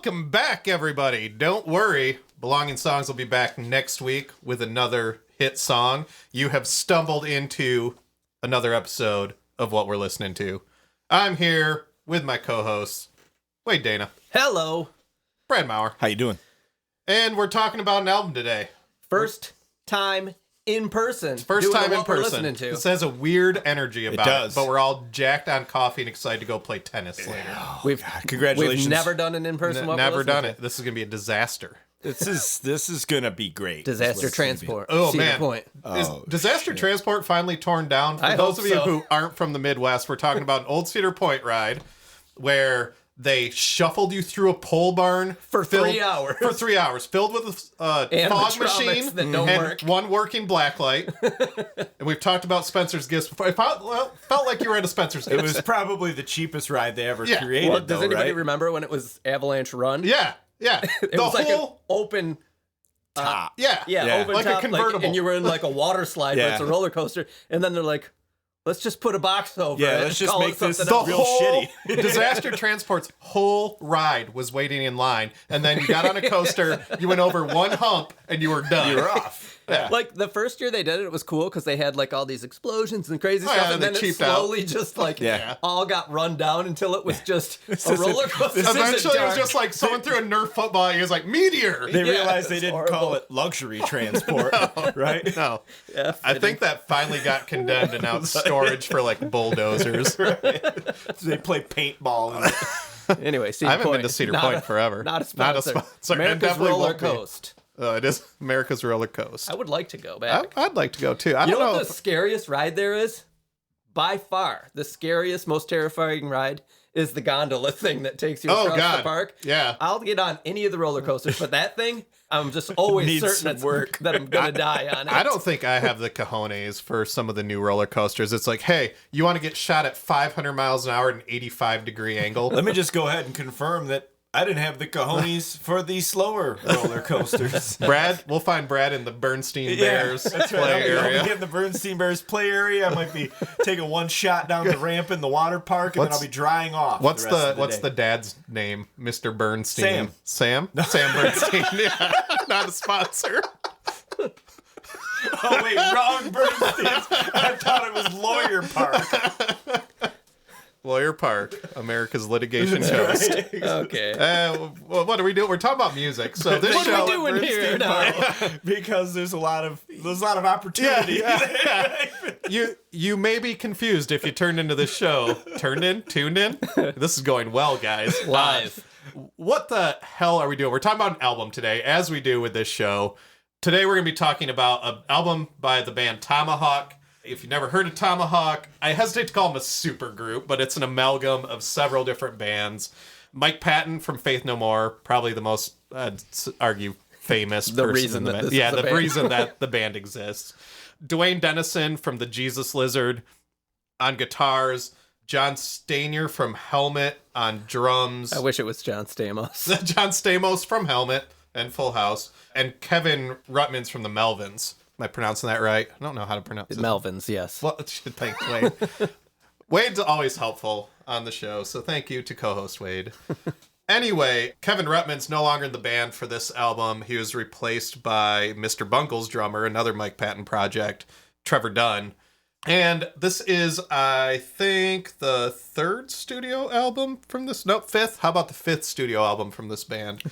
Welcome back, everybody. Don't worry, Belonging Songs will be back next week with another hit song. You have stumbled into another episode of what we're listening to. I'm here with my co-hosts, Wade Dana. Hello. Brad Maurer. How you doing? And we're talking about an album today. First time in person. First time in person. Listening to. This has a weird energy about it. Does. But we're all jacked on coffee and excited to go play tennis later. Congratulations. We've never done an in-person one. Never done it. This is going to be a disaster. This is gonna be great. Disaster transport. Oh, Cedar man. Point. Is Disaster Transport finally torn down? For I those hope of you so. who aren't from the Midwest, we're talking about an old Cedar Point ride where they shuffled you through a pole barn For 3 hours. For 3 hours, filled with a fog machine that don't and work. one working blacklight. And we've talked about Spencer's Gifts before. It felt like you were at a Spencer's It Gifts. was probably the cheapest ride they ever Yeah. created. Well, does though, anybody right? remember when it was Avalanche Run? Yeah. It was like an open... Top. Yeah. open like top, a convertible. and you were in like a water slide, but Yeah. it's a roller coaster. And then they're like, let's just put a box over it. Yeah, let's just call it make this something else. real shitty. Disaster Transport's whole ride was waiting in line, and then you got on a coaster, you went over one hump, and you were done. You were off. Yeah. Like the first year they did it was cool because they had like all these explosions and crazy stuff, yeah, and they then it cheaped out. slowly just like Yeah. all got run down until it was just a roller coaster. Eventually, it was just like someone threw a Nerf football, and he was like, meteor! They Yeah, realized they it's didn't horrible. call it luxury transport, right? No. Yeah, I think that finally got condemned and now it's storage for like bulldozers. They play paintball. Anyway, Cedar I haven't Point, been to Cedar not Point a- forever. Not a sponsor. And America's definitely Roller won't be. Coast. It is America's Roller Coast. I would like to go back. I'd like to go too. I You don't know know. what the scariest ride there is? By far, the scariest, most terrifying ride is the gondola thing that takes you Oh, across God. the park. Yeah. I'll get on any of the roller coasters, but that thing, I'm just always Needs certain some work. that I'm gonna die on it. I don't think I have the cojones for some of the new roller coasters. It's like, hey, you want to get shot at 500 miles an hour at an 85-degree angle? Let me just go ahead and confirm that I didn't have the cojones for the slower roller coasters. Brad, we'll find Brad in the Bernstein Bears that's play right. I'll area. be in the Bernstein Bears play area. I might be taking one shot down the ramp in the water park, and then I'll be drying off. What's the rest of what's day. the dad's name? Mr. Bernstein. Sam. Sam Bernstein. Yeah, not a sponsor. Oh wait, wrong Bernstein. I thought it was Lawyer Park. Lawyer Park, America's litigation host. Okay. What are we doing? We're talking about music. So this What show, are we doing here now? Because there's a lot of opportunity. Yeah. You may be confused if you turned into this show. Tuned in. This is going well, guys. Live. What the hell are we doing? We're talking about an album today, as we do with this show. Today we're going to be talking about an album by the band Tomahawk. If you've never heard of Tomahawk, I hesitate to call them a super group, but it's an amalgam of several different bands. Mike Patton from Faith No More, probably the most, I'd argue, famous The person reason in the that band. this is Yeah, a the band. reason that the band exists. Dwayne Dennison from the Jesus Lizard on guitars. John Stanier from Helmet on drums. I wish it was John Stamos. John Stamos from Helmet and Full House. And Kevin Rutmans from the Melvins. Am I pronouncing that right? I don't know how to pronounce it. Melvins, yes. Well, thanks, Wade. Wade's always helpful on the show, so thank you to co-host Wade. Anyway, Kevin Rutman's no longer in the band for this album. He was replaced by Mr. Bungle's drummer, another Mike Patton project, Trevor Dunn. And this is, I think, the third studio album from this. Nope, fifth. How about the fifth studio album from this band?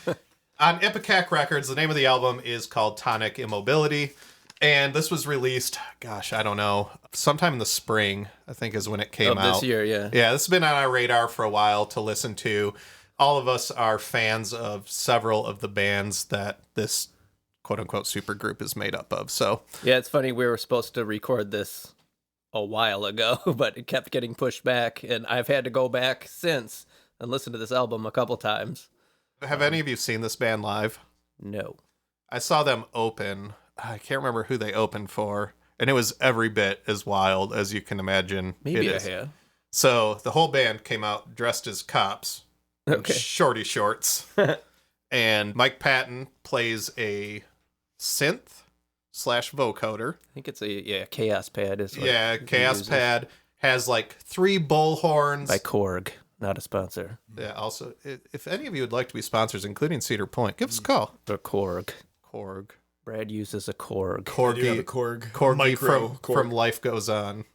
On Ipecac Records, the name of the album is called Tonic Immobility. And this was released, gosh, I don't know, sometime in the spring, I think is when it came out. This year, yeah. Yeah, this has been on our radar for a while to listen to. All of us are fans of several of the bands that this quote-unquote supergroup is made up of. So Yeah, it's funny. We were supposed to record this a while ago, but it kept getting pushed back, and I've had to go back since and listen to this album a couple times. have any of you seen this band live? No. I saw them open. I can't remember who they opened for. And it was every bit as wild as you can imagine. Maybe it I is. have. So the whole band came out dressed as cops. in Okay. Shorty shorts. And Mike Patton plays a synth / vocoder. I think it's a Chaos Pad is what Yeah, he Chaos uses. Pad has like 3 bull horns. By Korg. not a sponsor. Yeah. Also, if any of you would like to be sponsors, including Cedar Point, give us a call. A Korg. Korg. Brad uses a Korg. I do have a Corgi micro from Life Goes On.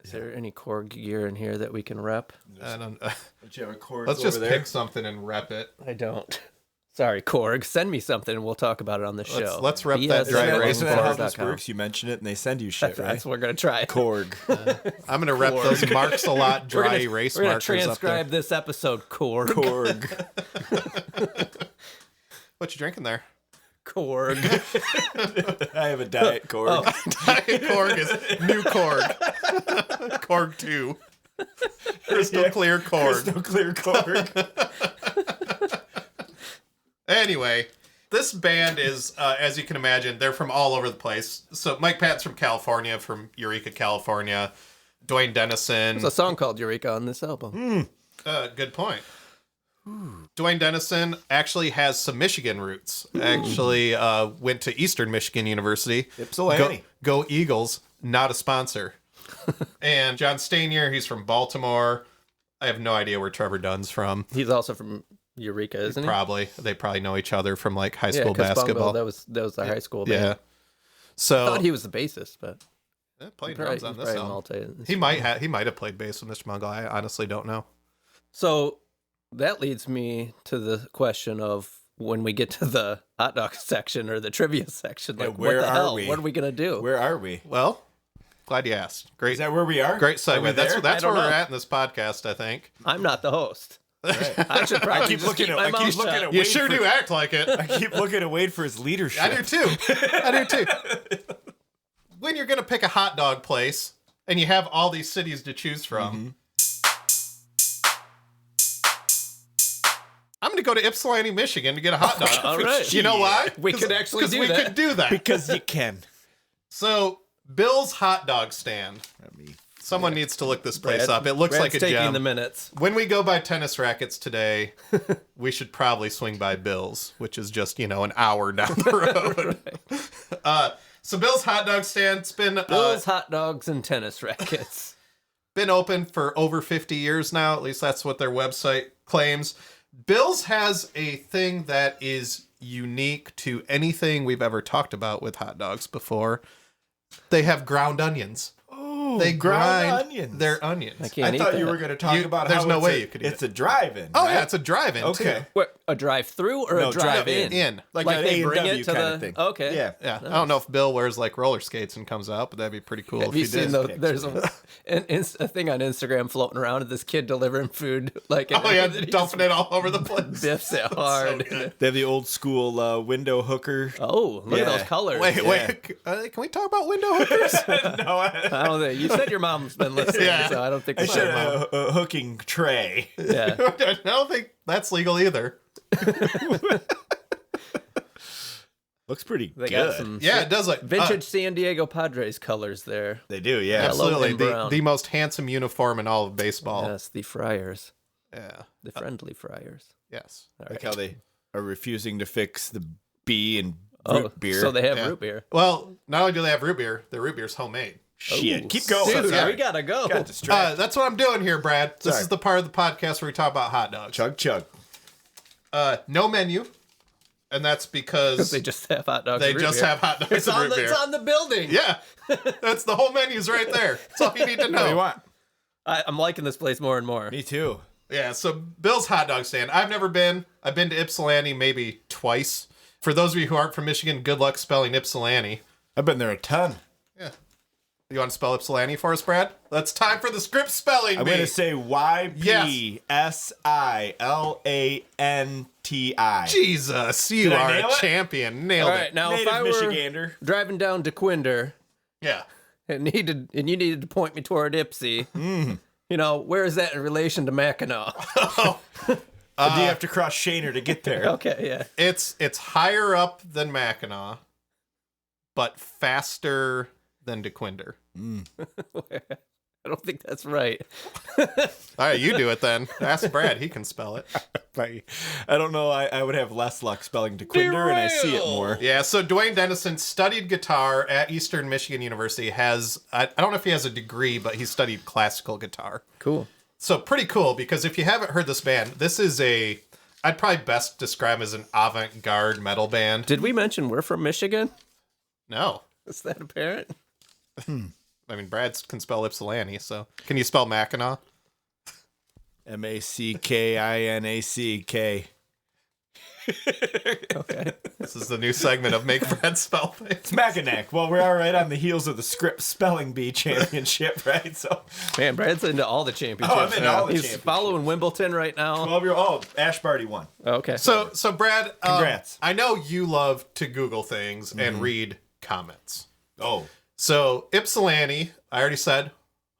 Is there any Korg gear in here that we can rep? I don't. Don't you have a Korg Let's just over there? pick something and rep it. I don't. Sorry, Korg. Send me something and we'll talk about it on the show. Let's rep that dry erase Isn't that how this board.com. works? You mention it and they send you shit, right? That's what we're going to try. Korg. I'm gonna rep Korg. those Marks a Lot We're dry gonna, erase we're gonna markers up there. transcribe this episode, Korg. Korg. What you drinking there? Korg. I have a Diet Korg. Oh. Diet Korg is new Korg. Korg 2. Crystal clear Korg. Crystal clear Korg. Anyway, this band is, as you can imagine, they're from all over the place. So Mike Patton's from California, from Eureka, California. Dwayne Dennison. There's a song called Eureka on this album. Good point. Dwayne Dennison actually has some Michigan roots. Actually went to Eastern Michigan University. Ypsilanti. Go Eagles, not a sponsor. And John Stanier, he's from Baltimore. I have no idea where Trevor Dunn's from. He's also from Eureka, isn't he? Probably. They probably know each other from like high Yeah, school 'cause basketball. Bungle, that was the high school band. Yeah. I So thought he was the bassist, but playing probably, drums on he's this probably album. He might have played bass with Mr. Mungle. I honestly don't know. So that leads me to the question of when we get to the hot dog section or the trivia section, like where what the are hell? we? What are we gonna do? Where are we? Well, glad you asked. Great. Is that where we are? Great Are we segue. That's there? that's I where don't we're know. at in this podcast, I think. I'm not the host. Right. I should probably I keep just looking keep at- my I keep mouth looking shut. at- You Wait sure for- do act like it. I keep looking at Wade for his leadership. I do too. I do too. When you're going to pick a hot dog place and you have all these cities to choose from, I'm going to go to Ypsilanti, Michigan to get a hot dog. All right. You know why? We could actually do we that. could do that. Because you can. So, Bill's Hot Dog Stand. Someone needs to look this place up. It looks Brad's like a taking gem. the minutes. When we go buy tennis rackets today, we should probably swing by Bill's, which is just, an hour down the road. So Bill's Hot Dog Stand, it's been Bill's hot dogs and tennis rackets. been open for over 50 years now. At least that's what their website claims. Bill's has a thing that is unique to anything we've ever talked about with hot dogs before. They have ground onions. Oh, They ground grind onions. their onions. I can't I eat thought that. you were going to talk about there's how no it's way a- you could eat it's a drive-in. Oh, right? yeah, it's a drive-in, Okay. too. What, a drive-through or No, a drive-in? In. Like Like an they bring A&W it to kind the of thing. Okay. Yeah. Yeah, I don't know if Bill wears like roller skates and comes out, but that'd be pretty cool Have if you he seen did. there's a thing on Instagram floating around of this kid delivering food like Oh yeah, and he dumping it all over the place. biffs it hard. good. They have the old school window hooker. Oh, look at Yeah. those colors. Wait, can we talk about window hookers? No, I don't think you said your mom's been listening, Yeah. so I don't think I it's should your mom. have a hooking tray. Yeah. I don't think that's legal either. Looks pretty They good. got some Yeah, it does look vintage San Diego Padres colors there. They do, yeah. Hello. absolutely and the, brown. the most handsome uniform in all of baseball. Yes, the Friars. Yeah. The friendly Friars. Yes. All Like right. how they are refusing to fix the B and root beer. So they have Yeah. root beer. Well, not only do they have root beer, their root beer's homemade. Shit. Ooh, Keep going. Dude, Sorry. we gotta go. Got distracted. That's what I'm doing here, Brad. This Sorry. is the part of the podcast where we talk about hot dogs. Chug, chug. No menu, and that's because They just have hot dogs. they and root just beer. have hot dogs It's and on, root the, beer. it's on the building. Yeah, that's the whole menu's right there. That's all you need to What do you know. want? I'm liking this place more and more. Me too. Yeah, so Bill's Hot Dog Stand. I've never been. I've been to Ypsilanti maybe twice. For those of you who aren't from Michigan, good luck spelling Ypsilanti. I've been there a ton. Yeah. You want to spell Ypsilanti for us, Brad? That's time for the script spelling I'm bee. going to say YPSILANTI. Jesus, you Did I are nail a it? champion. Nailed All right, it. now Native if I were Michigander. driving down to Quinder Yeah. and you needed to point me toward Ipsy, where is that in relation to Mackinac? Do you have to cross Shaner to get there? Okay, yeah. It's higher up than Mackinac, but faster than DeQuinder. I don't think that's right. All right, you do it then. Ask Brad. He can spell it. I don't know. I would have less luck spelling DeQuinder, and I see it more. Yeah, so Dwayne Dennison studied guitar at Eastern Michigan University. I don't know if he has a degree, but he studied classical guitar. Cool. So pretty cool, because if you haven't heard this band, this is I'd probably best describe as an avant-garde metal band. Did we mention we're from Michigan? No. Is that apparent? I mean, Brad can spell Ypsilanti, so. Can you spell Mackinac? Mackinack. Okay. This is the new segment of Make Brad Spell Things. It's Mackinac. Well, we are right on the heels of the Script Spelling Bee Championship, right? So, Man, Brad's into all the championships. I'm into all the He's championships. following Wimbledon right now. 12-year-old. Oh, Ash Barty won. Okay. So Brad, Congrats. I know you love to Google things and read comments. Oh. So Ypsilanti, I already said,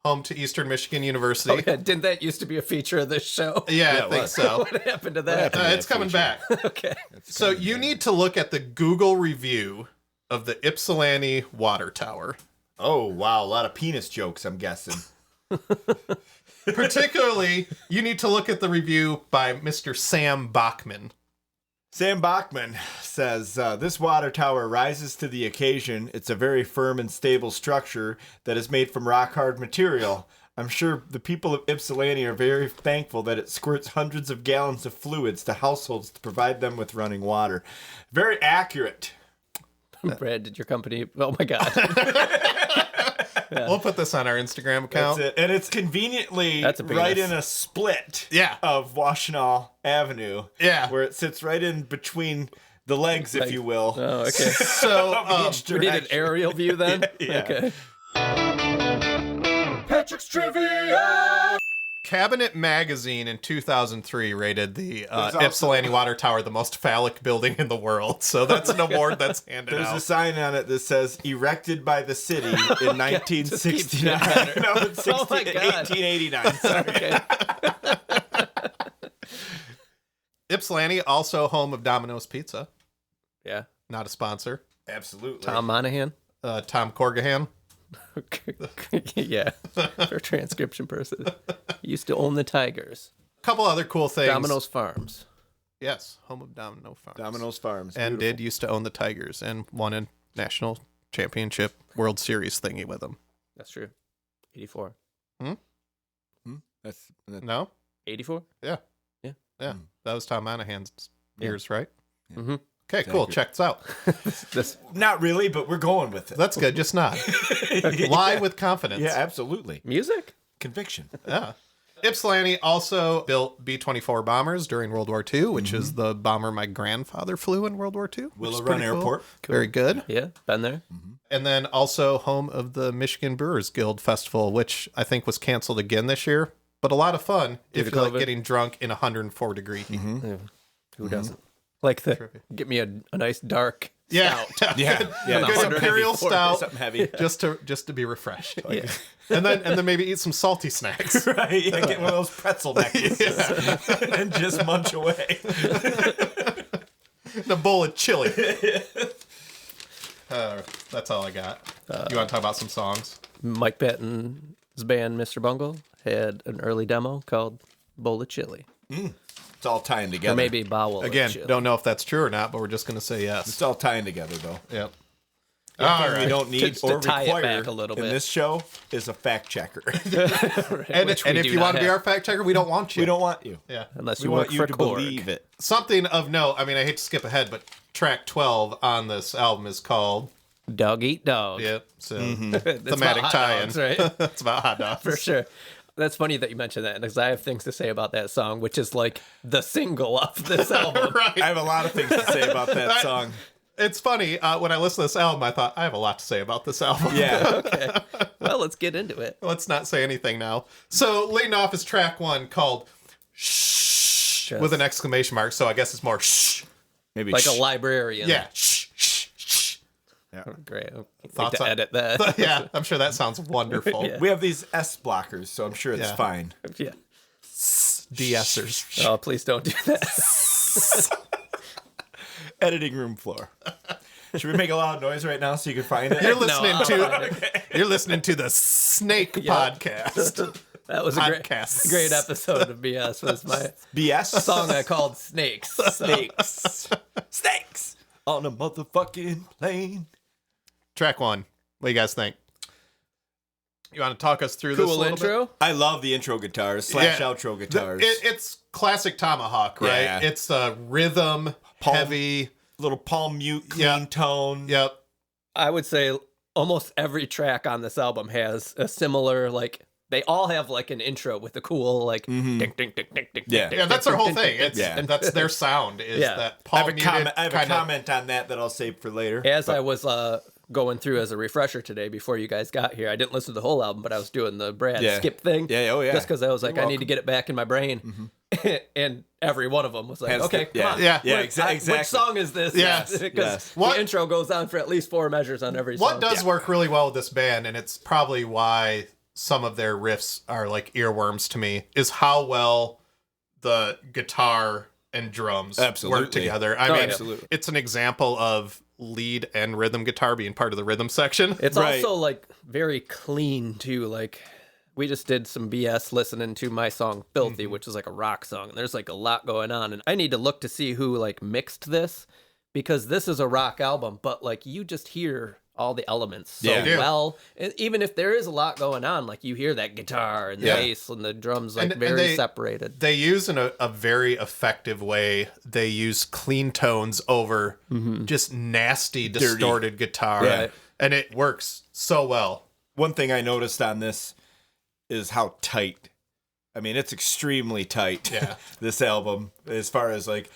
home to Eastern Michigan University. Oh, yeah. Didn't that used to be a feature of this show? Yeah, Yeah, I it think was. so. What happened to that? It's coming back. Okay. So you need to look at the Google review of the Ypsilanti water tower. Oh, wow. A lot of penis jokes, I'm guessing. Particularly, you need to look at the review by Mr. Sam Bachman. Sam Bachman says, this water tower rises to the occasion. It's a very firm and stable structure that is made from rock-hard material. I'm sure the people of Ypsilanti are very thankful that it squirts hundreds of gallons of fluids to households to provide them with running water. Very accurate. Brad, did your company? Oh my God. We'll put this on our Instagram account. That's it. And it's conveniently That's a penis. right in a split Yeah. of Washtenaw Avenue. Yeah. Where it sits right in between the legs, if you will. Oh, okay. So Each We need an direction. aerial view then? Yeah. Okay. Patrick's Trivia! Cabinet Magazine in 2003 rated the also- Ypsilanti Water Tower the most phallic building in the world. So that's an award that's handed There's a out. sign on it that says erected by the city in 1969. better. No, it's Oh my God. 1889. Sorry. Okay. Ypsilanti, also home of Domino's Pizza. Yeah. Not a sponsor. Absolutely. Tom Monahan? Tom Corgahan. Yeah. For transcription purposes. He used to own the Tigers. A couple other cool things. Domino's Farms. Yes, home of Domino Farms. Domino's Farms. And Beautiful. did used to own the Tigers and won a national championship World Series thingy with them. That's true. 84. That's No? 84? Yeah. Yeah. Yeah. That was Tom Monahan's years, right? Mm-hmm. Okay, cool. accurate. Check this out. This, not really, but we're going with it. That's good. Just not. Lie with confidence. Yeah, absolutely. music? Conviction. Yeah. Ypsilanti also built B-24 bombers during World War II, which is the bomber my grandfather flew in World War II. which Willow is Run pretty cool. Airport. Very good. Yeah, been there. And then also home of the Michigan Brewers Guild Festival, which I think was canceled again this year. But a lot of fun if to you like COVID? getting drunk in 104 degree heat. Yeah. Who doesn't? Like get me a nice dark Yeah. stout. Yeah. Yeah. Good 184 imperial stout, Something heavy. just to be refreshed. Yeah. And then maybe eat some salty snacks. Right. Yeah, get one of those pretzel necklaces and just munch away. The bowl of chili. That's all I got. You want to talk about some songs? Mike Patton's band, Mr. Bungle, had an early demo called Bowl of Chili. It's all tying together. Or maybe Bowel Again, of Chili. don't know if that's true or not, but we're just going to say yes. It's all tying together, though. Yep. All right. We don't need Just to or tie it require back a little in bit. this show is a fact checker. And Which we if do you not want to be have. our fact checker, we don't want you. We don't want you. Yeah. Unless We you want work you for to Korg. believe it. Something of note, I mean, I hate to skip ahead, but track 12 on this album is called, Dog Eat Dog. yep, so It's thematic about hot tie-in. dogs, right? It's about hot dogs. For sure. That's funny that you mentioned that because I have things to say about that song, which is like the single off this album. Right. I have a lot of things to say about that song. It's funny, when I listened to this album, I thought, I have a lot to say about this album. Yeah. Okay. Well, let's get into it. Let's not say anything now. So, leading off is track 1 called Shh, Yes. with an exclamation mark, so I guess it's more shh. Maybe Like a librarian. Yeah, shh, shh, shh. Great. I think Thoughts to on- edit that. Yeah, I'm sure that sounds wonderful. Yeah. We have these S blockers, so I'm sure it's Yeah. fine. Yeah. De-essers. Oh, please don't do that. Editing room floor. Should we make a loud noise right now so you can find it? You're listening I'll you're listening to the Snake podcast. That was a Podcasts. great episode of BS. Was my BS song I called Snakes. Snakes. Snakes on a motherfucking plane. Track 1. What do you guys think? You want to talk us through this a Cool little intro. I love the intro guitars / outro guitars. It's classic Tomahawk, right? Yeah. It's a rhythm, heavy. Little palm mute, clean tone. Yep. I would say almost every track on this album has a similar, like, they all have like an intro with a cool, like, ding, ding, ding, ding, ding, Yeah. Yeah, that's their whole thing. It's, Yeah. and that's their sound, is Yeah. that I have palm a, muted I have a kind of. comment on that I'll save for later. As I was going through as a refresher today before you guys got here, I didn't listen to the whole album, but I was doing the Brad skip thing. Yeah, oh yeah. Just because I was like, I need to get it back in my brain. And every one of them was like, Has okay, the- come on. Yeah. Yeah, Which exactly. song is this? Yes, Because yes. the What- intro goes on for at least 4 measures on every song. What does work really well with this band, and it's probably why some of their riffs are like earworms to me, is how well the guitar and drums work Absolutely. together. I mean, absolutely. it's an example of lead and rhythm guitar being part of the rhythm section. It's Right. also like very clean too. Like we just did some BS listening to my song Filthy, which is like a rock song. And there's like a lot going on. And I need to look to see who like mixed this, because this is a rock album, but like you just hear all the elements so Yeah. well. And even if there is a lot going on, like you hear that guitar and the Yeah. bass and the drums like And very they- separated. They use in a very effective way. They use clean tones over just nasty, distorted guitar. Right. And it works so well. One thing I noticed on this is how tight. I mean, it's extremely tight. Yeah. This album, as far as like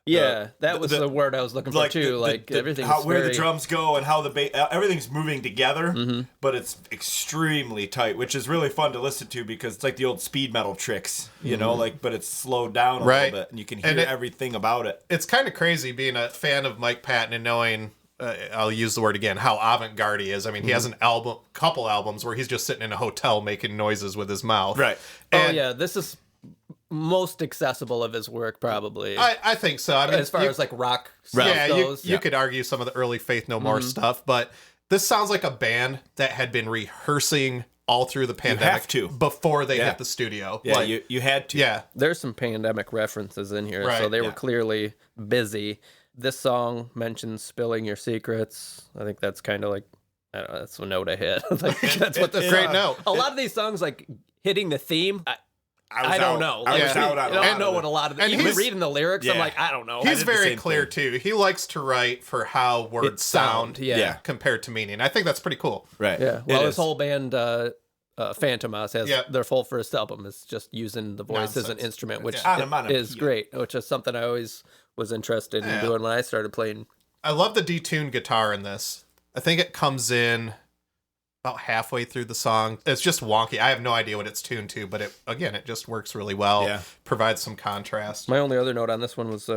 Yeah, that was the- the word I was looking for too. Like everything's where the very- drums go and how the everything's moving together, but it's extremely tight, which is really fun to listen to because it's like the old speed metal tricks, you know, like, but it's slowed down a Right. little bit and you can hear And everything about it. It's kind of crazy being a fan of Mike Patton and knowing, I'll use the word again, how avant-garde he is. I mean, he has an couple albums where he's just sitting in a hotel making noises with his mouth. Right. And yeah, this is most accessible of his work, probably. I think so. I mean, as far as like rock stuff yeah, goes. you could argue some of the early Faith No More stuff, but this sounds like a band that had been rehearsing all through the pandemic have to. before they Yeah. hit the studio. Yeah, Like, you had to. yeah. There's some pandemic references in here, so Right, they were yeah. clearly busy. This song mentions spilling your secrets. I think that's kind of like, I don't know, that's a note I hit. Like, that's what this Great note. A lot of these songs, like hitting the theme, I was I don't out. know. I Like, was out on I a don't lot know of what a lot of And even he's- reading the lyrics, I'm Yeah. like, I don't know. He's did the very same clear too. He likes to write for how words It sound, sound, yeah. Yeah. compared to meaning. I think that's pretty cool. Right. Yeah, It well, his is. whole band, Phantomas, has Yeah. their full first album is just using the voice as an Nonsense. instrument, which Yeah. is great, which is something I always was interested in Yeah. doing when I started playing. I love the detuned guitar in this. I think it comes in about halfway through the song. It's just wonky. I have no idea what it's tuned to, but it just works really well. Yeah. Provides some contrast. My only other note on this one was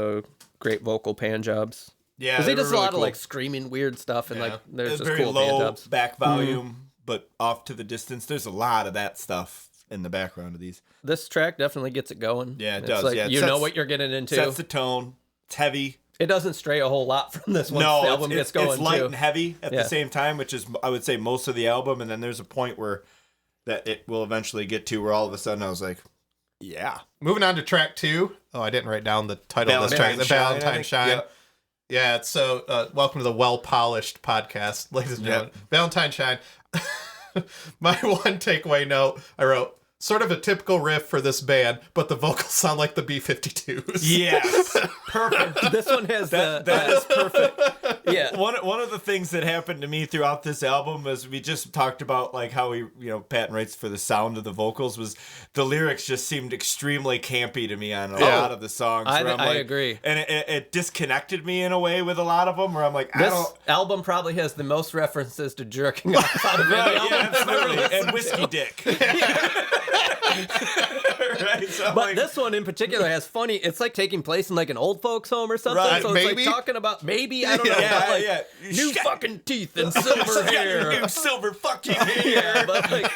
great vocal pan jobs. Yeah, Because he they does were a lot really of cool. like screaming weird stuff, and Yeah. like there's It's just very cool pan low jobs. back volume, but off to the distance. There's a lot of that stuff in the background of these. This track definitely gets it going. Yeah, it It's does. Like, Yeah, it you know sets- what you're getting into. Sets the tone. It's heavy. It doesn't stray a whole lot from this once No, the album gets going it's light too. and heavy at Yeah. the same time, which is, I would say, most of the album. And then there's a point where that it will eventually get to where all of a sudden I was like, yeah. Moving on to track 2. Oh, I didn't write down the title of this track. The Shine, I Valentine think. Shine. Yep. Yeah, it's so welcome to the well-polished podcast, ladies and gentlemen. Valentine Shine. My one takeaway note, I wrote, sort of a typical riff for this band, but the vocals sound like the B-52s. Yes. Perfect. This one has That is perfect. yeah. One of the things that happened to me throughout this album is we just talked about like how Patton writes for the sound of the vocals, was the lyrics just seemed extremely campy to me on a lot of the songs. I where I'm like- agree. And it disconnected me in a way with a lot of them where I'm like, I This don't. album probably has the most references to jerking off out of any Right, album yeah, I've ever absolutely. listened And whiskey to. dick. Right, so I'm But like, this one in particular has funny. It's like taking place in like an old folks home or something. Right, so it's maybe? like talking about maybe I don't know, Yeah, about, like yeah. new Shut- fucking teeth and silver hair. new silver fucking hair. Yeah, but like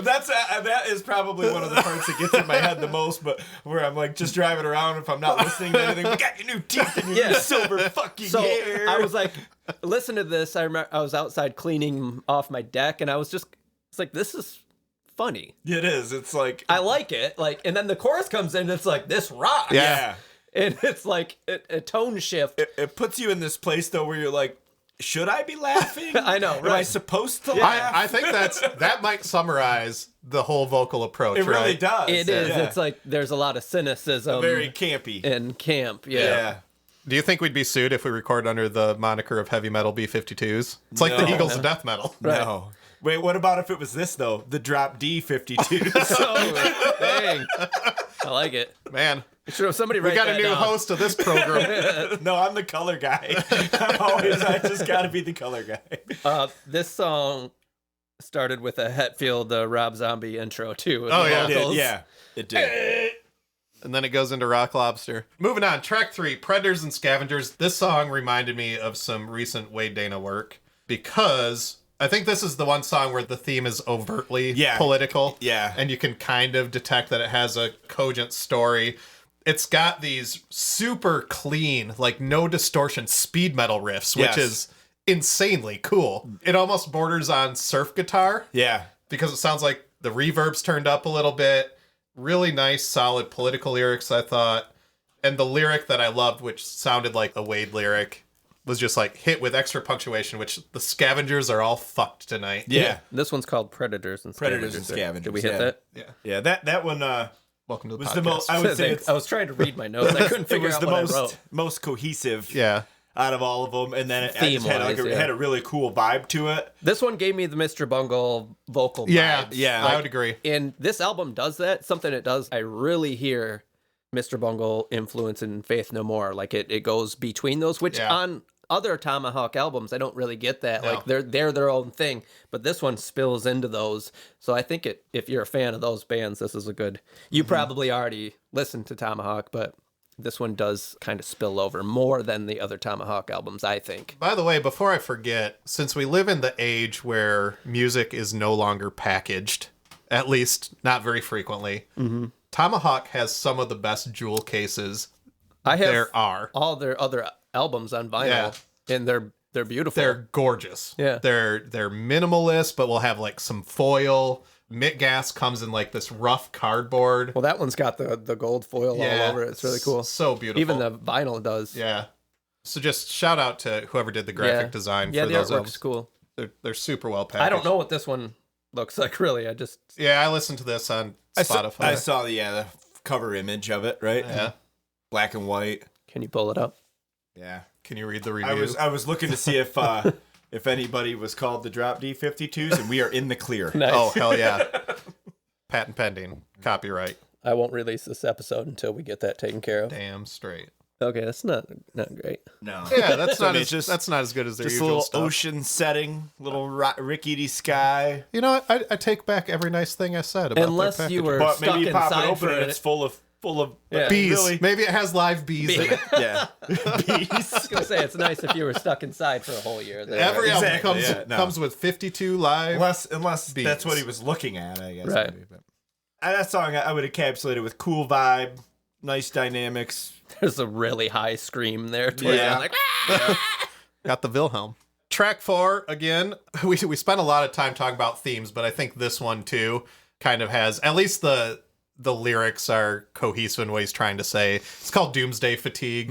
That is probably one of the parts that gets in my head the most, but where I'm like just driving around if I'm not listening to anything, we got your new teeth and your new silver fucking so hair. I was like, listen to this. I remember I was outside cleaning off my deck, and it's like this is funny. It is. It's like I like it. Like, and then the chorus comes in, and it's like this rocks. yeah. And it's like a tone shift. It puts you in this place though where you're like, should I be laughing? I know, Am I right. supposed to laugh? I think that might summarize the whole vocal approach, It really right? does. It is. Yeah. It's like there's a lot of cynicism. Very campy. in camp. Yeah. Do you think we'd be sued if we record under the moniker of heavy metal B-52s? It's like the No. Eagles of death metal. No. Wait, what about if it was this, though? The Drop D 52. Oh, dang. I like it. Man, Sure, somebody we write got a that new down. host of this program. No, I'm the color guy. I just got to be the color guy. This song started with a Hetfield Rob Zombie intro, too. with Oh, the yeah. vocals. It did. And then it goes into Rock Lobster. Moving on, track 3, Predators and Scavengers. This song reminded me of some recent Wade Dana work because I think this is the one song where the theme is overtly political. Yeah. And you can kind of detect that it has a cogent story. It's got these super clean, like no distortion speed metal riffs, which Yes. is insanely cool. It almost borders on surf guitar Yeah. because it sounds like the reverb's turned up a little bit. Really nice, solid political lyrics, I thought. And the lyric that I loved, which sounded like a Wade lyric, was just like hit with extra punctuation, which the Scavengers are all fucked tonight. Yeah. This one's called Predators and Scavengers. Predators and Scavengers, Did we hit yeah. that? Yeah. Yeah, that one Welcome to the was podcast. the most, I would say it's, I was trying to read my notes. I couldn't it figure was out the what I wrote. most cohesive Yeah. out of all of them. And then it just had, Theme-wise, yeah. had a really cool vibe to it. This one gave me the Mr. Bungle vocal Yeah. vibes. Yeah. I would agree. And this album does that. Something it does, I really hear Mr. Bungle influence in Faith No More. Like it goes between those, which Yeah. on other Tomahawk albums, I don't really get that. No. Like they're their own thing. But this one spills into those. So I think if you're a fan of those bands, this is a good. You probably already listened to Tomahawk, but this one does kind of spill over more than the other Tomahawk albums, I think. By the way, before I forget, since we live in the age where music is no longer packaged, at least not very frequently, Tomahawk has some of the best jewel cases I have there are. all their other albums on vinyl, and they're beautiful. They're gorgeous. Yeah. They're minimalist, but will have like some foil. Mitt Gas comes in like this rough cardboard. Well, that one's got the gold foil all over it. It's really cool. So beautiful. Even the vinyl does. Yeah. So just shout out to whoever did the graphic design Yeah, for the those artwork's albums. cool. They're super well packaged. I don't know what this one looks like, really. I just... Yeah, I listened to this on Spotify. I saw the cover image of it, right? Yeah. Black and white. Can you pull it up? Yeah. Can you read the review? I was looking to see if anybody was called the Drop D 52s, and we are in the clear. Nice. Oh, hell yeah. Patent pending. Copyright. I won't release this episode until we get that taken care of. Damn straight. Okay, that's not great. No. Yeah, that's So not it's that's not as good as their Just a usual little stuff. ocean setting, little rickety sky. You know what? I take back every nice thing I said about Unless their you packaging. were But stuck maybe you pop it inside open for and it. it's full of Yeah. bees. Really? Maybe it has live bees in it. Yeah. Bees. I was going to say, it's nice if you were stuck inside for a whole year. There. Every album Exactly, comes with 52 live. Unless Bees. that's what he was looking at, I guess. Right. Maybe, but. That song I would encapsulate it with cool vibe, nice dynamics. There's a really high scream there, too. Yeah. Like, Got the Wilhelm. Track 4, again, we spent a lot of time talking about themes, but I think this one too kind of has, at least the lyrics are cohesive in what he's trying to say. It's called Doomsday Fatigue.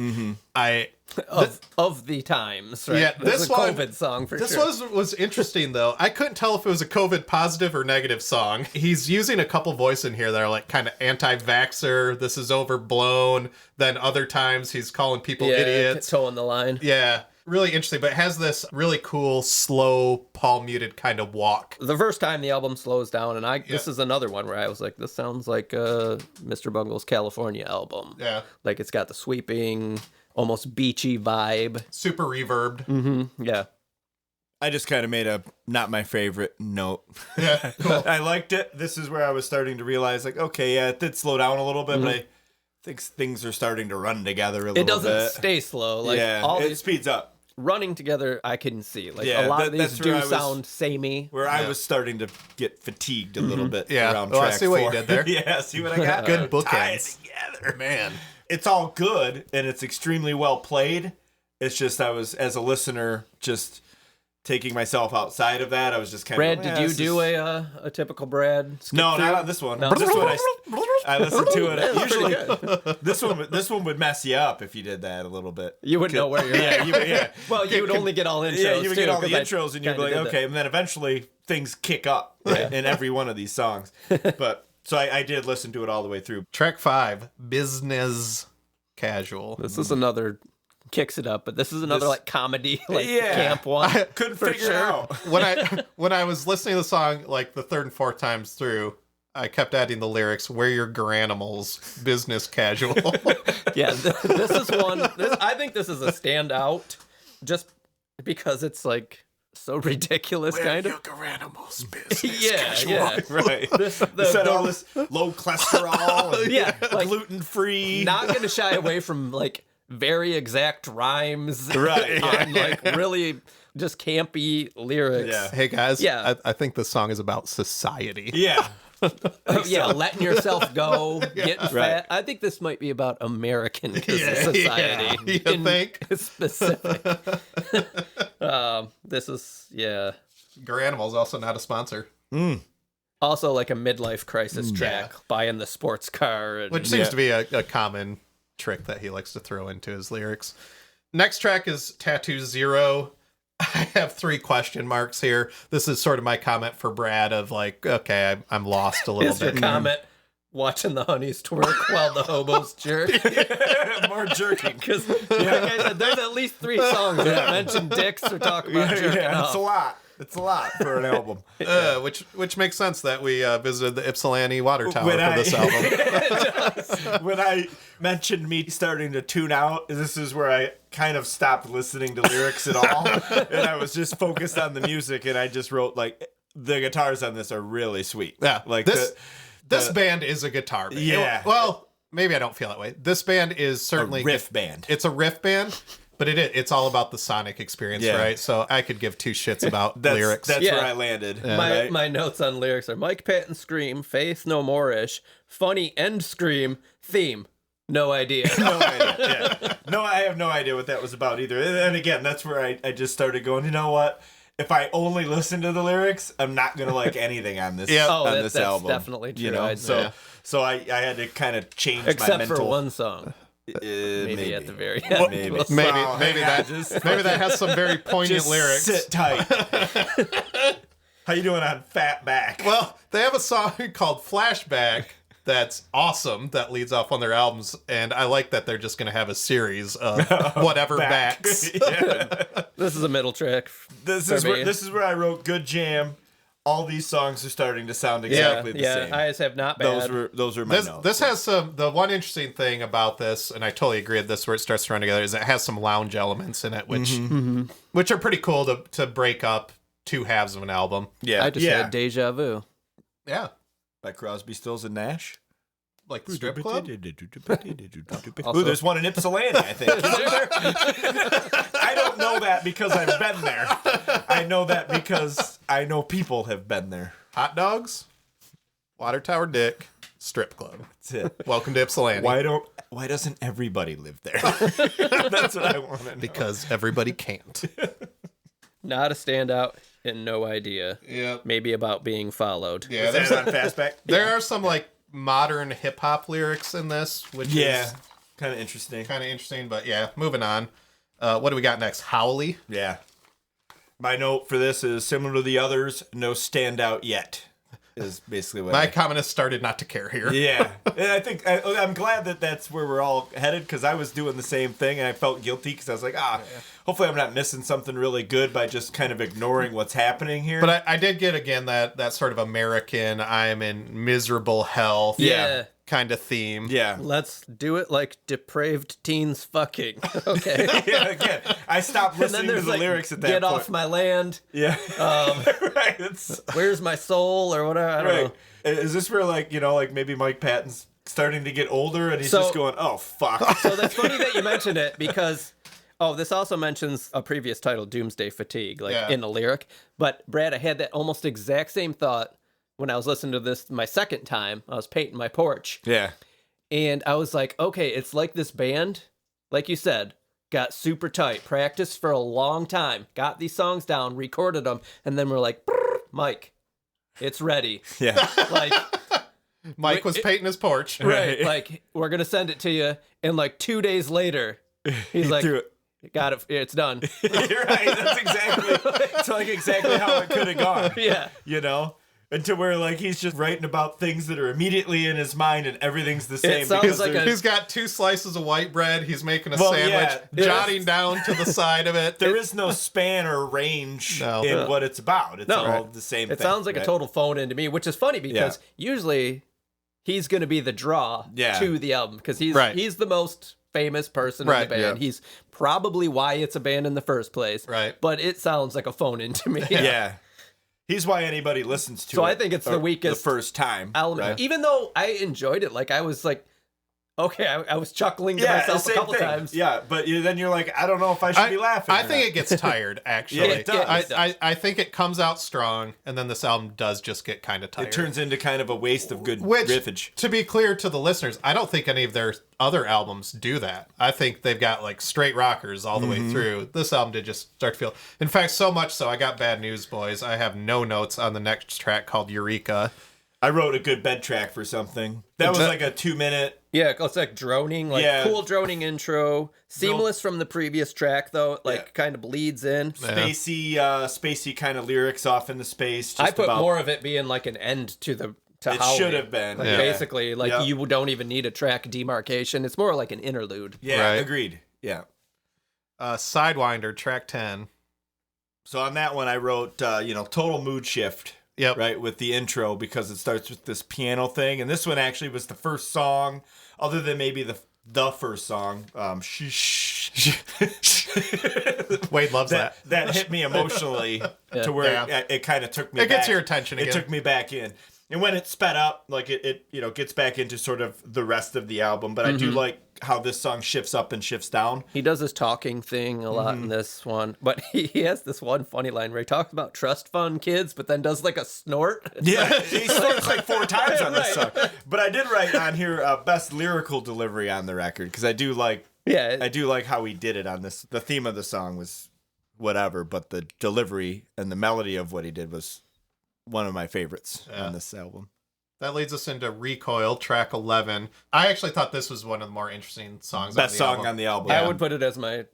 of the times, right? Yeah, This this is a one- COVID song for This sure. was interesting though. I couldn't tell if it was a COVID positive or negative song. He's using a couple voices in here that are like kind of anti-vaxxer. This is overblown. Then other times he's calling people idiots. Toeing the line. Yeah, really interesting. But it has this really cool, slow, palm muted kind of walk. The first time the album slows down, and this is another one where I was like, this sounds like Mr. Bungle's California album. Yeah, Like it's got the sweeping, almost beachy vibe. super reverbed. Yeah. I just kind of made a not my favorite note. Yeah, cool. I liked it. This is where I was starting to realize, like, okay, yeah, it did slow down a little bit, but I think things are starting to run together a little bit. It doesn't stay slow. Like yeah, all it these speeds up. running together, I can see. Like Yeah, a lot of these that's where do I was- sound samey. Where I was starting to get fatigued a little bit Yeah. around Oh, I track see what you 4. did there. Yeah, see what I got? Good Tie it bookends. together. Man. It's all good, and it's extremely well played. It's just I was, as a listener, just taking myself outside of that. I was just kind Brad, of... did you do a typical Brad? skip No, through? not on this one. No. This one, I listen to it. That's Usually, pretty this one would mess you up if you did that a little bit. You wouldn't know where you're at. Yeah. Well, you would only get all intros. Yeah, you would get all the 'cause I intros, and you'd be like, kinda did okay, and then eventually things kick up in every one of these songs. But so I did listen to it all the way through. Track 5, Business Casual. This is another kicks it up, but this is another like comedy, like Yeah. camp one. Couldn't For figure it sure. out. When I was listening to the song like the third and fourth times through, I kept adding the lyrics, "Wear your granimals, business casual." Yeah, this is one. I think this is a standout, just because it's like so ridiculous, kind of. granimals, business Yeah. Right. Said all this low cholesterol and Yeah, like gluten-free. not gonna shy away from like very exact rhymes, Right, yeah. on like really just campy lyrics. Yeah. Hey guys, Yeah. I think this song is about society. Yeah. Oh, yeah, letting yourself go, getting Right. fat. I think this might be about American society. You think? Specific. This is Granimals also not a sponsor, also like a midlife crisis track, buying the sports car, and which seems to be a common trick that he likes to throw into his lyrics. Next track is Tattoo Zero. I have 3 question marks here. This is sort of my comment for Brad of like, okay, I'm lost a little is your bit. comment watching the honeys twerk while the hobos jerk? More jerking. Because like I said, there's at least 3 songs that mention dicks or talk about jerking off. It's a lot. It's a lot for an album. Which makes sense that we visited the Ypsilanti water tower When for this album. When I mentioned me starting to tune out, this is where I kind of stopped listening to lyrics at all. And I was just focused on the music, and I just wrote, like, the guitars on this are really sweet. Yeah, Like this band is a guitar band. Yeah. Well, maybe I don't feel that way. This band is certainly a riff band. It's a riff band, but it's all about the sonic experience, Yeah. right? So I could give 2 shits about That's, lyrics. That's Yeah. where I landed. My notes on lyrics are Mike Patton scream, Faith no more-ish, funny end scream, theme. No idea. No idea. Yeah. No, I have no idea what that was about either. And again, that's where I just started going, you know what? If I only listen to the lyrics, I'm not gonna like anything on this that's album. definitely true. You know, I'd so I had to kind of change my Except mental. for one song. Maybe at the very end. Maybe. We'll see. maybe Wow, maybe hang that on, maybe that has some very poignant Just lyrics. sit tight. How you doing on Fat Back? Well, they have a song called Flashback that's awesome that leads off on their albums, and I like that they're just going to have a series of whatever Back. backs. Yeah. This is a middle track. This for is me. where I wrote good jam. All these songs are starting to sound exactly the same. I just have not bad. Those were my This, notes. this has the one interesting thing about this, and I totally agree with this where it starts to run together, is it has some lounge elements in it, which are pretty cool to break up 2 halves of an album. Yeah, I just had deja vu. Yeah. by Crosby, Stills, and Nash. Like the strip club? Ooh, there's one in Ypsilanti, I think. Isn't there? I don't know that because I've been there. I know that because I know people have been there. Hot dogs, water tower dick, strip club. That's it. Welcome to Ypsilanti. Why doesn't everybody live there? That's what I want to know. Because everybody can't. Not a standout and no idea. Yep. Maybe about being followed. Yeah, Is that on Fastback? there are some like modern hip hop lyrics in this, which is kind of interesting. kind of interesting. But yeah, moving on. What do we got next? Howley. Yeah. My note for this is similar to the others, no standout yet. Is basically what My comment has started not to care here. Yeah, and I think I'm glad that that's where we're all headed, because I was doing the same thing and I felt guilty because I was like, hopefully I'm not missing something really good by just kind of ignoring what's happening here. But I did get again that sort of American I'm in miserable hell Yeah. kind of theme. yeah, Let's do it like depraved teens fucking. Okay. yeah. Again, I stopped And then listening to there's the like, lyrics at that get point. off my land. Yeah, right. It's Where's my soul or whatever? I don't know. right. Is this where like maybe Mike Patton's starting to get older and he's So- just going, oh fuck. So that's funny that you mentioned it because, this also mentions a previous title, Doomsday Fatigue, in the lyric. But Brad, I had that almost exact same thought when I was listening to this my second time. I was painting my porch. Yeah. And I was like, okay, it's like this band, like you said, got super tight, practiced for a long time, got these songs down, recorded them, and then we're like, Mike, it's ready. Yeah. Like, Mike was painting his porch. Right. Like, we're going to send it to you. And like 2 days later, he's like, threw it. got it. It's done. You're right. That's exactly how it could have gone. Yeah. You know? And to where, like, he's just writing about things that are immediately in his mind and everything's the same. sounds like He's got 2 slices of white bread. He's making a Well, sandwich, yeah. jotting down to the side of it. There is no span or range No. in what it's about. It's No. all the same thing. It sounds like a total phone in to me, which is funny because usually he's going to be the draw to the album because he's the most famous person in the band. Yeah. He's probably why it's a band in the first place. Right. But it sounds like a phone in to me. Yeah. He's why anybody listens to it. So I think it's the weakest the first time. element. Right? Even though I enjoyed it, like I was like, okay, I was chuckling to myself a same couple thing. times. Yeah, but then you're like, I don't know if I should be laughing. I think it gets tired, actually. Yeah, it does. I think it comes out strong, and then this album does just get kind of tired. It turns into kind of a waste of good Which, riffage. to be clear to the listeners, I don't think any of their other albums do that. I think they've got like straight rockers all the way through. This album did just start to feel. In fact, so much so, I got bad news, boys. I have no notes on the next track called Eureka. I wrote a good bed track for something. That was like a 2-minute. Yeah, it's like droning, like cool droning intro. Seamless from the previous track, though. Like kind of bleeds in. Spacey kind of lyrics off into space. I put more of it being like an end to the to It Howling. should have been. Like basically, like you don't even need a track demarcation. It's more like an interlude. Yeah, Right. agreed. Yeah. Sidewinder, track 10. So on that one, I wrote, total mood shift. Yep. Right, with the intro, because it starts with this piano thing. And this one actually was the first song, other than maybe the first song. Wade loves that. That hit me emotionally to where it kind of took me back. It gets your attention again. It took me back in. And when it sped up, like it gets back into sort of the rest of the album. But I do like how this song shifts up and shifts down. He does his talking thing a lot in this one. But he has this one funny line where he talks about trust fund kids, but then does like a snort. Yeah, he snorts like 4 times on this song. But I did write on here best lyrical delivery on the record, because I do like how he did it on this. The theme of the song was whatever, but the delivery and the melody of what he did was one of my favorites on this album. That leads us into Recoil, track 11. I actually thought this was one of the more interesting songs. Best song on the album. I would put it as my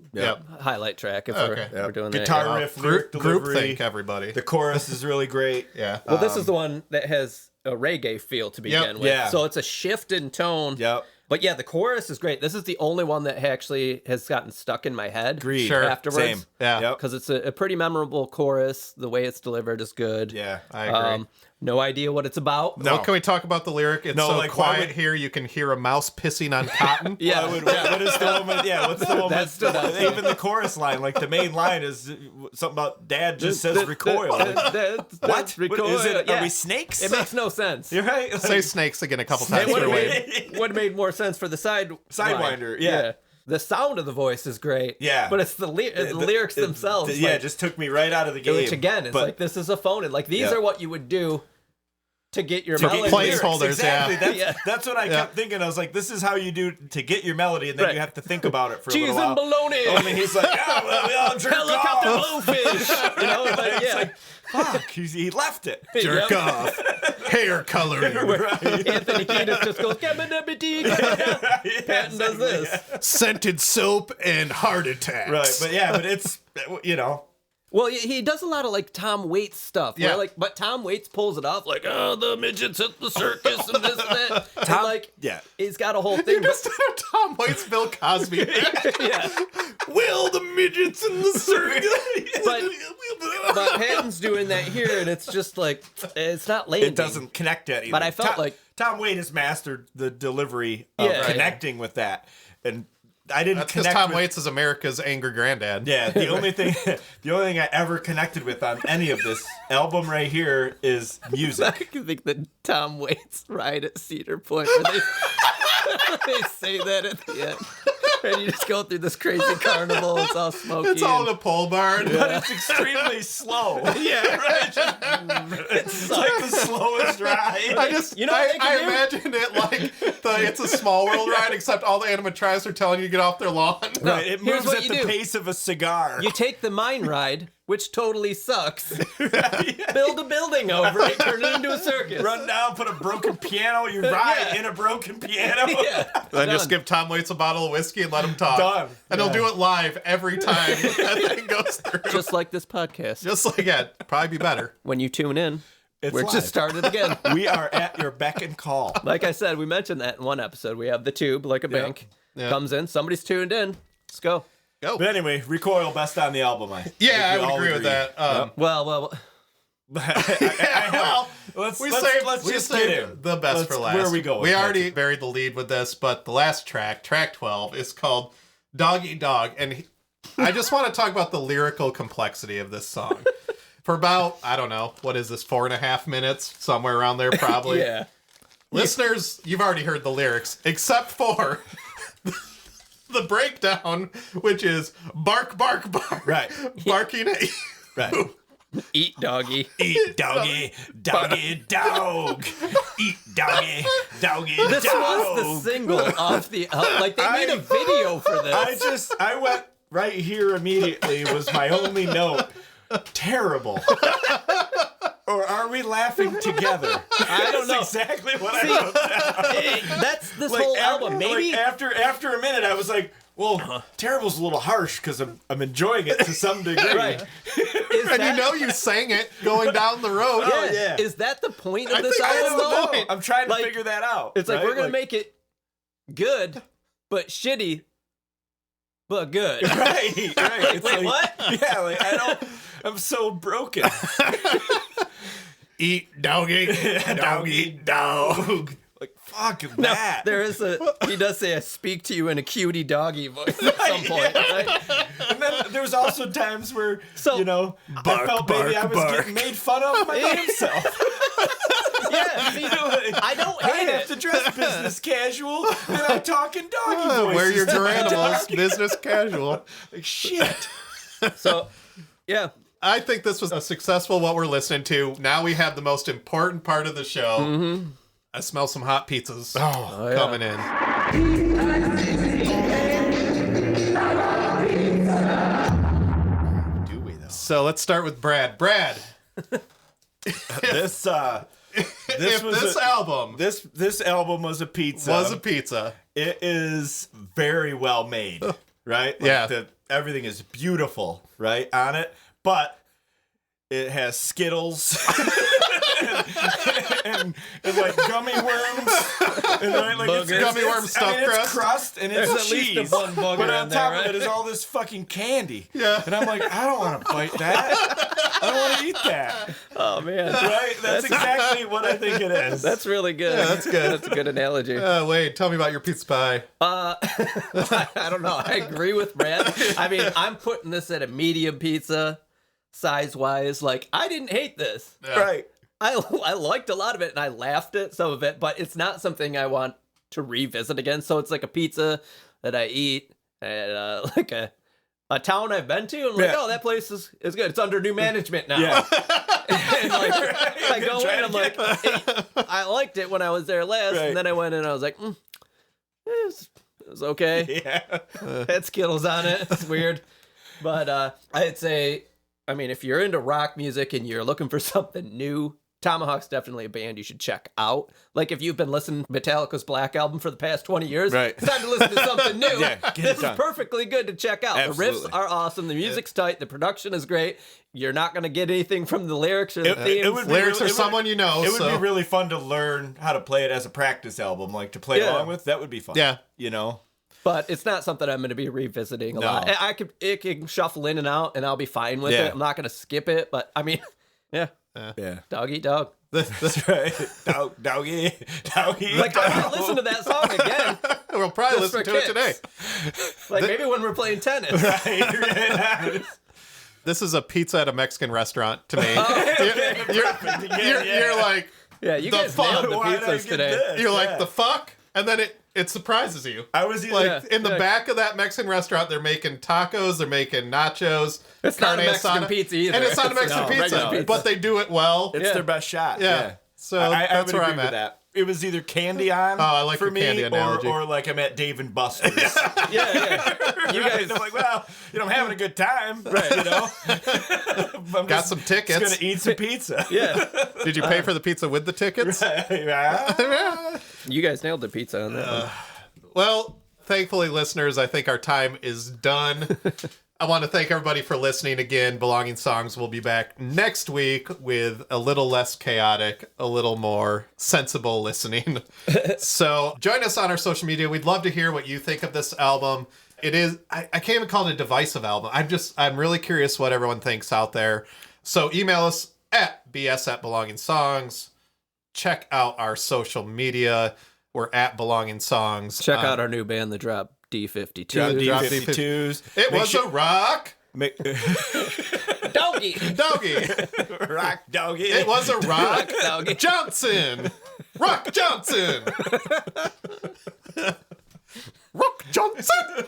highlight track if we're doing that. Guitar riff, lyric delivery. Groupthink, everybody. The chorus is really great. Yeah. Well, this is the one that has a reggae feel to begin with. Yeah. So it's a shift in tone. Yep. But yeah, the chorus is great. This is the only one that actually has gotten stuck in my head afterwards. Same. Yeah. Because it's a pretty memorable chorus. The way it's delivered is good. Yeah. I agree. No idea what it's about. Well, can we talk about the lyric? It's so like, quiet here, you can hear a mouse pissing on cotton. Yeah. What is the moment? Yeah, what's the moment? That stood out. Even the chorus line, like the main line is something about Dad just says recoil. What? Recoil. Is it? Yeah. Are we snakes? It makes no sense. You're right. Like, Say snakes again a couple times. It would have made more sense for the Sidewinder. Yeah. The sound of the voice is great. Yeah. But it's the lyrics themselves. It just took me right out of the game. Which again, it's like this is a phone. And like these are what you would do to get your melody. Placeholders, exactly. That's what I kept thinking. I was like, this is how you do to get your melody, and then you have to think about it for a little while. Cheese and bologna. Only he's like, we all jerk Helicopter off. blowfish. You know, like, It's like, fuck, he left it. Jerk off. Hair coloring. Anthony Kiedis just goes, Patton does this. Scented soap and heart attacks. Right, but it's, Well, he does a lot of like Tom Waits stuff. Yeah. Where, but Tom Waits pulls it off like, the midgets at the circus and this and that. He's got a whole thing. Just have Tom Waits, Bill Cosby. Will the midgets in the circus? but Patton's doing that here, and it's just like it's not landing. It doesn't connect to anything. But I felt like Tom Waits has mastered the delivery of connecting with that, and I didn't That's because connect. Tom Waits is America's angry granddad. Yeah, the only thing I ever connected with on any of this album right here is music. I think the Tom Waits ride at Cedar Point where they say that at the end. And you just go through this crazy carnival. It's all smoky. It's all in a pole barn. But it's extremely slow. Yeah, right. It's like the slowest ride. I imagine it like It's a Small World ride, except all the animatronics are telling you to get off their lawn. Right, it Here's moves what at you the do. pace of a cigar. You take the mine ride, which totally sucks. Build a building over it, turn it into a circus. Run down, put a broken piano. You ride in a broken piano. Then just give Tom Waits a bottle of whiskey and let him talk. Done. And he'll do it live every time that thing goes through. Just like this podcast. Just like that. Probably be better. When you tune in, we're live. just started again. We are at your beck and call. Like I said, we mentioned that in one episode. We have the tube like a bank. Yeah. Comes in, somebody's tuned in. Let's go. Go. But anyway, Recoil, best on the album. I Yeah, think I we would all agree with that. Well, let's we just saved get in. the best for last. Where are we going? We already buried the lead with this, but the last track 12, is called Dog Eat Dog. And I just want to talk about the lyrical complexity of this song. For about, I don't know, what is this, 4.5 minutes? Somewhere around there, probably. yeah. Listeners, you've already heard the lyrics, except for the breakdown, which is bark, bark, bark. Right. Barking at you. Right. Eat doggy. Eat doggy, doggy, dog. Eat doggy, doggy, This dog. was the single off the like they made a video for this. I went right here immediately was my only note. Terrible. Or are we laughing together? I don't know. That's exactly what I wrote down. That's this whole album. Maybe after a minute, I was like, well, terrible's a little harsh because I'm enjoying it to some degree. right. Is And that, you sang it going down the road. Oh, yeah. Is that the point of I this think that's album? the though? point. I'm trying to Like, figure that out. It's like right? we're gonna make it good, but shitty, but good. Right. It's Wait, what? Yeah, I'm so broken. Eat doggy, doggy, dog. Like, fuck that. He does say, I speak to you in a cutie doggy voice at some point, right? And then there was also times where, So- I felt maybe I was getting made fun of my damn self. Yeah, see, I don't I hate have it. to dress business casual, and I talk in doggy voices. Wear your to my Garanimals, doggy. business casual. Like, shit. So, yeah. I think this was a successful what we're listening to. Now we have the most important part of the show. Mm-hmm. I smell some hot pizzas Oh, yeah. coming in. Do we, though? So let's start with Brad. Brad, This if was this album this album was a pizza. was a pizza, It is very well made, right? Like Yeah. everything is beautiful, right, on it. But it has Skittles and like gummy worms. And like Boogers. Gummy worm stuffed it's crust. crust and it's There's at cheese. least a bun booger but in on there, top right? of it is all this fucking candy. Yeah. And I'm like, I don't want to bite that. I don't want to eat that. Oh, man. Right? That's exactly what I think it is. That's really good. Yeah, that's good. That's a good analogy. Wait, tell me about your pizza pie. I don't know. I agree with Brad. I mean, I'm putting this at a medium pizza, size-wise. Like, I didn't hate this. Yeah. right. I liked a lot of it, and I laughed at some of it, but it's not something I want to revisit again. So it's like a pizza that I eat at like a town I've been to. And I'm like, Yeah. oh, that place is good. It's under new management now. Yeah. And like, I go Try in, it I'm like, hey, I liked it when I was there last, Right. and then I went in, and I was like, it was okay. Yeah. Had Skittles on it. It's weird. But I'd say, I mean, if you're into rock music and you're looking for something new, Tomahawk's definitely a band you should check out. Like, if you've been listening to Metallica's Black Album for the past 20 years, Right. it's time to listen to something new. Yeah, get This it is done. perfectly good to check out. Absolutely. The riffs are awesome. The music's tight. The production is great. You're not going to get anything from the lyrics or the It themes. would be Lyrics really- are it would- someone you know. It would so. be really fun to learn how to play it as a practice album, like to play Yeah. along with. That would be fun. Yeah. You know? But it's not something I'm going to be revisiting a No. lot. It can shuffle in and out, and I'll be fine with Yeah. it. I'm not going to skip it. But, I mean, yeah, Yeah. dog eat dog. That's right. Doggy. Like, I might listen to that song again. We'll probably Just listen for to it kicks. today. Like, maybe when we're playing tennis. This is a pizza at a Mexican restaurant to me. Oh, You're like, Yeah, you The guys fuck? nailed the Why did I pizzas get today. this? you're Yeah. like, the fuck? And then it surprises you. I was either Like, Yeah. in the Yeah. back of that Mexican restaurant, they're making tacos, they're making nachos. It's not a carne Mexican asada. pizza either. And it's not a Mexican No, pizza, regular pizza. but they do it well. it's Yeah. their best shot. Yeah. So I that's would where agree I'm with at. that. it was either Candy On I like for your me, candy analogy. or like I'm at Dave and Buster's. Yeah. You guys, I'm like, well, I'm having a good time, right? I'm Got some tickets. Just gonna eat some pizza. yeah. Did you pay for the pizza with the tickets? You guys nailed the pizza on that one. Well, thankfully, listeners, I think our time is done. I want to thank everybody for listening again. Belonging Songs will be back next week with a little less chaotic, a little more sensible listening. So join us on our social media. We'd love to hear what you think of this album. It is, I can't even call it a divisive album. I'm really curious what everyone thinks out there. So email us at bs@belongingsongs. Check out our social media. We're at Belonging Songs. Check out our new band, The Drop D52. Drop D52s. It was a rock. Doggy. Doggy. Rock doggy. It was a rock. Doggy. Johnson. Rock Johnson. Rock Johnson.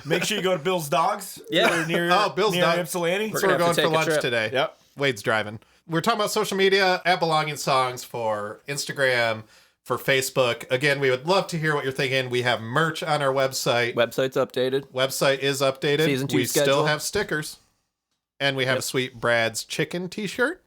Make sure you go to Bill's Dogs. Yeah. Near, Bill's near Dogs. Ypsilanti. So we're gonna going have to for take a lunch trip. today. Yep. Wade's driving. We're talking about social media at Belonging Songs for Instagram, for Facebook. Again, we would love to hear what you're thinking. We have merch on our website. Website's updated. Website is updated. Season 2 we schedule. still have stickers. And we have a sweet Brad's Chicken t-shirt,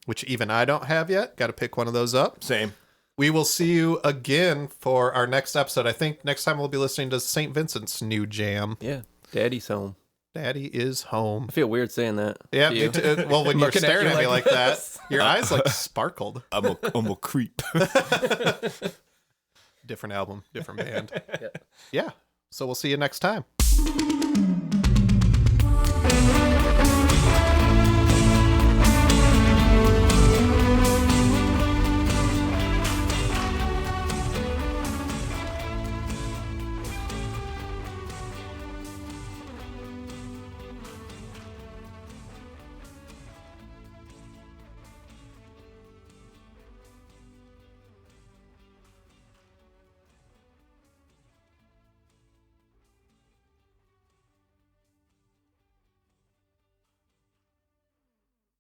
which even I don't have yet. Got to pick one of those up. Same. We will see you again for our next episode. I think next time we'll be listening to St. Vincent's new jam. Yeah. Daddy's home. Daddy is home. I feel weird saying that. Yeah, to me you. too. Well, when you're Looking at staring you at me like like that, this. your eyes like sparkled. I'm a creep. Different album, different band. Yeah. So we'll see you next time.